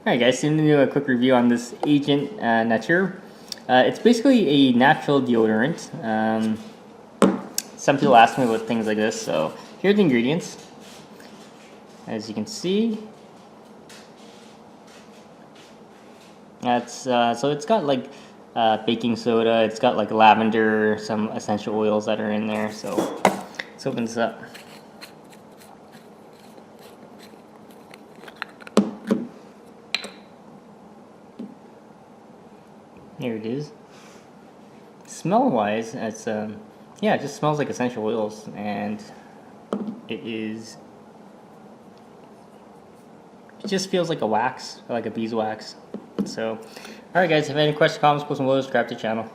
Alright guys, so I'm going to do a quick review on this Agent Nateur. It's basically a natural deodorant. Some people ask me about things like this, so here are the ingredients. As you can see, that's so it's got like baking soda, it's got like lavender, some essential oils that are in there. So let's open this up. Here it is. Smell wise, it's yeah, it just smells like essential oils, and it just feels like a wax, like a beeswax. So alright guys, if you have any questions, comments, post them below, subscribe to the channel.